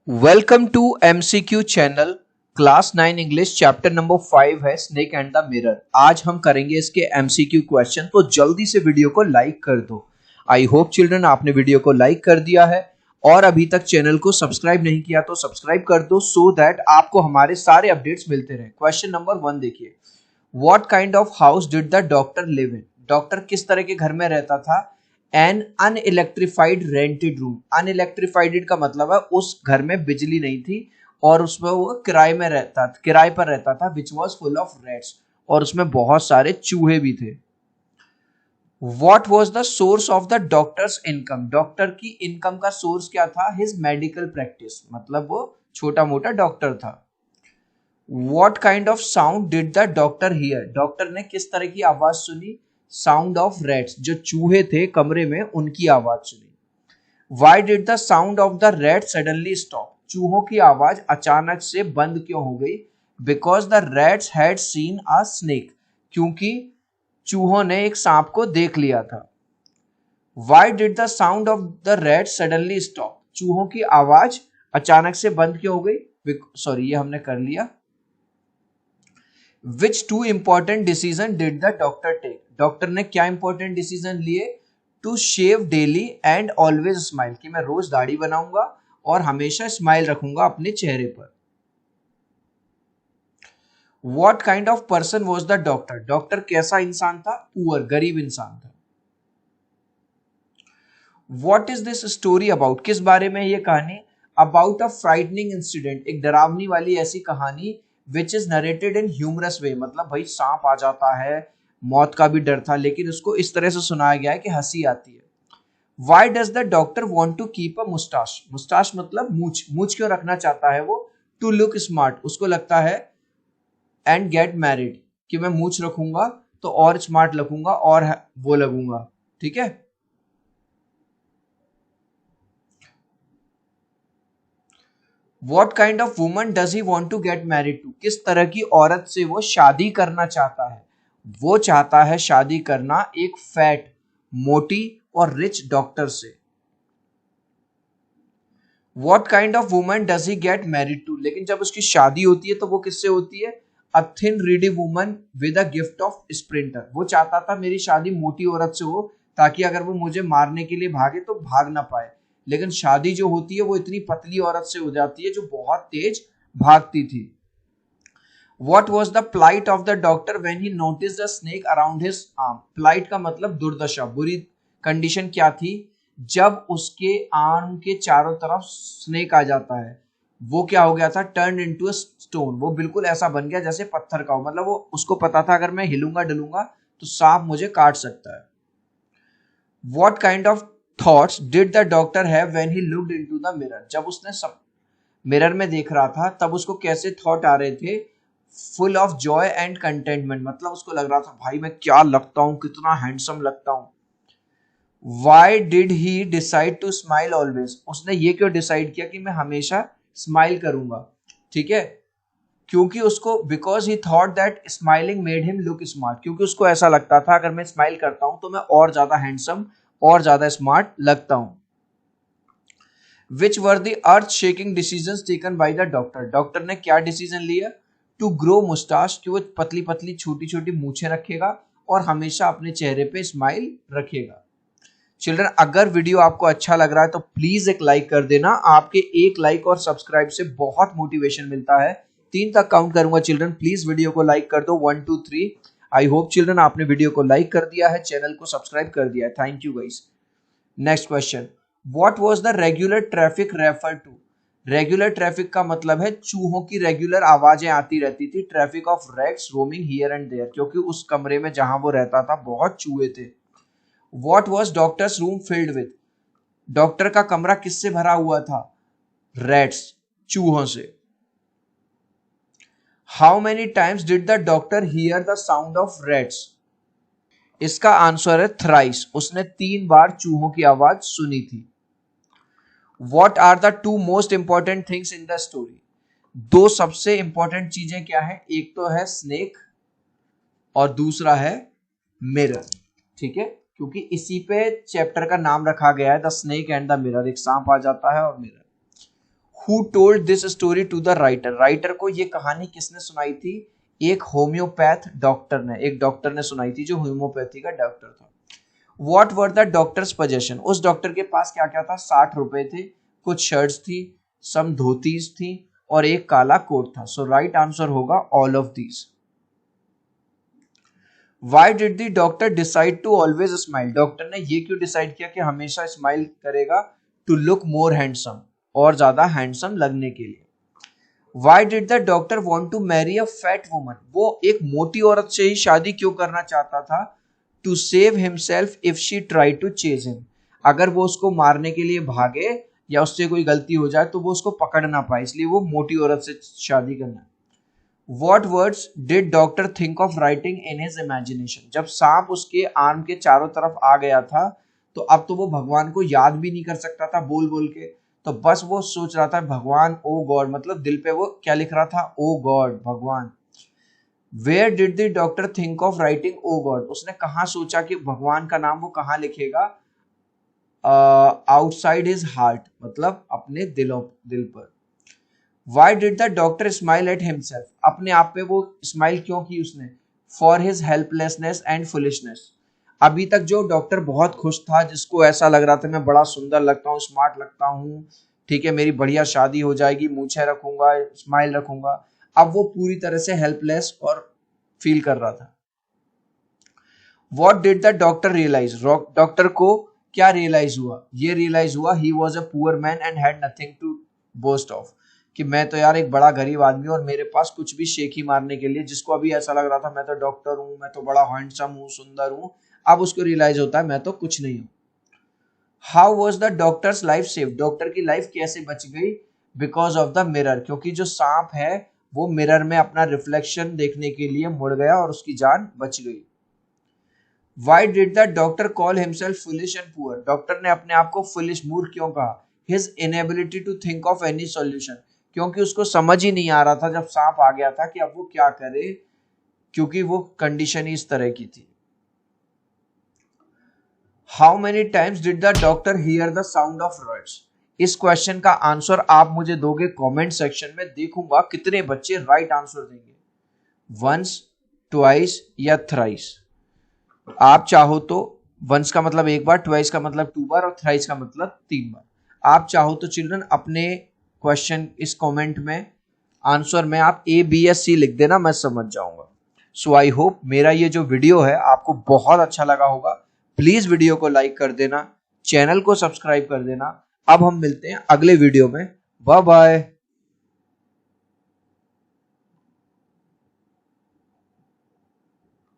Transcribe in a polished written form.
Welcome to MCQ channel. Class 9 English chapter number 5 है snake and the mirror. आज हम करेंगे इसके एमसीक्यू क्वेश्चन, तो जल्दी से वीडियो को लाइक कर दो। आई होप चिल्ड्रन आपने वीडियो को लाइक कर दिया है और अभी तक चैनल को सब्सक्राइब नहीं किया तो सब्सक्राइब कर दो सो दैट आपको हमारे सारे अपडेट्स मिलते रहे। क्वेश्चन नंबर 1 देखिए, what kind of house did the doctor live in? Doctor किस तरह के घर में रहता था? An unelectrified rented room. Unelectrified का मतलब है उस घर में बिजली नहीं थी और उसमें वो किराए पर रहता था, which was full of rates, और उसमें बहुत सारे चूहे भी थे। What was the source of the doctors income? Doctor की इनकम का सोर्स क्या था? हिज मेडिकल प्रैक्टिस, मतलब वो छोटा मोटा डॉक्टर था। What kind of sound did the doctor here? Doctor ने किस तरह की आवाज सुनी? साउंड ऑफ रैट्स, जो चूहे थे कमरे में उनकी आवाज सुनी। Why did the sound of the rat suddenly stop? चूहों की आवाज अचानक से बंद क्यों हो गई? Because the rats had seen a snake, क्योंकि चूहों ने एक सांप को देख लिया था। Why did the sound of the rat suddenly stop? चूहों की आवाज अचानक से बंद क्यों हो गई? सॉरी, ये हमने कर लिया। Which two important decision did the doctor take? Doctor ने क्या इंपॉर्टेंट डिसीजन लिए? To shave daily and always smile, कि मैं रोज दाढ़ी बनाऊंगा और हमेशा स्माइल रखूंगा अपने चेहरे पर। What kind of person was the doctor? Doctor कैसा इंसान था? पुअर, गरीब इंसान था। What is this story about? किस बारे में ये कहानी? About a frightening incident, एक डरावनी वाली ऐसी कहानी which is narrated in humorous way, मतलब भाई सांप आ जाता है, मौत का भी डर था, लेकिन उसको इस तरह से सुनाया गया है कि हंसी आती है। Why does the doctor want to keep a moustache? Moustache मतलब मूछ, मूछ क्यों रखना चाहता है वो? टू लुक स्मार्ट, उसको लगता है, एंड गेट मैरिड, कि मैं मूछ रखूंगा तो और स्मार्ट लगूंगा और वो लगूंगा, ठीक है। What kind of woman does he want to get married to? किस तरह की औरत से वो शादी करना चाहता है? वो चाहता है शादी करना एक फैट, मोटी और रिच डॉक्टर से। What kind of woman does he get married to? लेकिन जब उसकी शादी होती है तो वो किससे होती है? A thin reedy woman with a gift of sprinter। वो चाहता था मेरी शादी मोटी औरत से हो ताकि अगर वो मुझे मारने के लिए भागे तो भाग ना पाए, लेकिन शादी जो होती है वो इतनी पतली औरत से हो जाती है जो बहुत तेज भागती थी। What was the plight of the doctor when he noticed the snake around his arm? plight का मतलब दुर्दशा, बुरी कंडीशन क्या थी जब उसके आर्म के चारों तरफ स्नेक आ जाता है? वो क्या हो गया था? टर्न इनटू अ स्टोन, वो बिल्कुल ऐसा बन गया जैसे पत्थर का हो, मतलब वो उसको पता था अगर मैं हिलूंगा डुलूंगा तो सांप मुझे काट सकता है। What kind of thoughts did the doctor have when he looked into the mirror? जब उसने सब मिरर में देख रहा था तब उसको कैसे थॉट आ रहे थे? Full of Joy and contentment, मतलब उसको लग रहा था भाई मैं क्या लगता हूँ, कितना हैंडसम लगता हूँ। Why did he decide to smile always? उसने ये क्यों डिसाइड किया कि मैं हमेशा स्माइल करूंगा, ठीक है? क्योंकि उसको, because he thought that smiling made him look smart, क्योंकि उसको ऐसा लगता था अगर मैं स्माइल करता हूं तो मैं और ज्यादा हैंडसम और ज्यादा स्मार्ट लगता हूं। Which were the earth shaking decision taken by the doctor? Doctor ने क्या डिसीजन लिया? टू ग्रो मुस्टाश, कि वो पतली पतली छोटी छोटी मूछें रखेगा और हमेशा अपने चेहरे पे स्माइल रखेगा। चिल्ड्रन, अगर वीडियो आपको अच्छा लग रहा है तो प्लीज एक लाइक कर देना। आपके एक लाइक और सब्सक्राइब से बहुत मोटिवेशन मिलता है। 3 तक काउंट करूंगा चिल्ड्रन, प्लीज वीडियो को लाइक कर दो। 1 2 3। आई होप चिल्ड्रन आपने वीडियो को लाइक कर दिया है, चैनल को सब्सक्राइब कर दिया है। Thank you guys. Next question, what was the regular traffic refer to? Regular traffic का मतलब है चूहों की रेगुलर आवाजें आती रहती थी। Traffic of rats roaming here and there, क्योंकि उस कमरे में जहां वो रहता था बहुत चूहे थे। What was doctor's room filled with? Doctor का कमरा किससे भरा हुआ था? Rats, चूहों से। How many times did the doctor hear the sound of rats? इसका आंसर है thrice, उसने 3 बार चूहों की आवाज सुनी थी। What are the 2 most important things in the story? 2 सबसे इंपॉर्टेंट चीजें क्या है? एक तो है स्नेक और दूसरा है मिरर, ठीक है, क्योंकि इसी पे चैप्टर का नाम रखा गया है the snake and the mirror. एक सांप आ जाता है और mirror. Who told this story to the writer, writer को ये कहानी किसने सुनाई थी? एक होम्योपैथ डॉक्टर ने, एक डॉक्टर ने सुनाई थी जो होम्योपैथी का डॉक्टर था। What were the doctor's possession? उस डॉक्टर के पास क्या क्या था? 60 रुपए थे, कुछ शर्ट्स थी, सम धोतीज थी और एक काला कोट था। सो राइट आंसर होगा all of these. Why did the doctor decide to always smile? Doctor ने ये क्यों डिसाइड किया कि हमेशा स्माइल करेगा? To look more handsome, और ज्यादा हैंडसम लगने के लिए। Why did the doctor want to marry a fat woman? वो एक मोटी औरत से ही शादी क्यों करना चाहता था? To save himself if she tried to chase him. अगर वो उसको मारने के लिए भागे या उससे कोई गलती हो जाए तो वो उसको पकड़ ना पाए, इसलिए वो मोटी औरत से शादी करना। What words did doctor think of writing in his imagination? जब सांप उसके आर्म के चारों तरफ आ गया था तो अब तो वो भगवान को याद भी नहीं कर सकता था बोल बोल के, तो बस वो सोच रहा था भगवान ओ गॉड, मतलब दिल पे वो क्या लिख रहा था? ओ गॉड, भगवान। Where did the doctor think of writing oh God? उसने कहाँ सोचा कि भगवान का नाम वो कहाँ लिखेगा? आउटसाइड हिज हार्ट, मतलब अपने दिल पर। Why did the doctor smile at himself? अपने आप पे वो स्माइल क्यों की उसने? For his helplessness and foolishness. अभी तक जो डॉक्टर बहुत खुश था, जिसको ऐसा लग रहा था मैं बड़ा सुंदर लगता हूँ, स्मार्ट लगता हूँ, ठीक है, मेरी बढ़िया शादी हो जाएगी, मूछें रखूंगा, स्माइल रखूंगा, अब वो पूरी तरह से हेल्पलेस और फील कर रहा था। What did the doctor realize? Doctor को क्या रियलाइज हुआ? ये रियलाइज हुआ he was a poor man and had nothing to boast of, कि मैं तो यार एक बड़ा गरीब आदमी और मेरे पास कुछ भी शेखी मारने के लिए, जिसको अभी ऐसा लग रहा था मैं तो डॉक्टर हूं, मैं तो बड़ा हैंडसम हूं, सुंदर हूं, अब उसको रियलाइज होता है मैं तो कुछ नहीं हूं। How was the doctors life save? Doctor की लाइफ कैसे बच गई? बिकॉज ऑफ द मिरर, क्योंकि जो सांप है वो मिरर में अपना रिफ्लेक्शन देखने के लिए मुड़ गया और उसकी जान बच गई। Why did the doctor call himself foolish and poor? Doctor ने अपने आप को foolish, मूर्ख क्यों कहा? His inability to think of any solution, क्योंकि उसको समझ ही नहीं आ रहा था जब सांप आ गया था कि अब वो क्या करे, क्योंकि वो कंडीशन ही इस तरह की थी। How many times did the doctor hear the sound of words? इस क्वेश्चन का आंसर आप मुझे दोगे कमेंट सेक्शन में, देखूंगा कितने बच्चे राइट आंसर देंगे। वंस, ट्वाइस या थ्राइस। आप चाहो तो वंस का मतलब एक बार, ट्वाइस का मतलब 2 बार और थ्राइस का मतलब 3 बार। आप चाहो तो चिल्ड्रन अपने क्वेश्चन इस कमेंट में आंसर में आप A, B या C लिख देना, मैं समझ जाऊंगा। सो आई होप मेरा ये जो वीडियो है आपको बहुत अच्छा लगा होगा। प्लीज वीडियो को लाइक कर देना, चैनल को सब्सक्राइब कर देना। अब हम मिलते हैं अगले वीडियो में। Bye bye.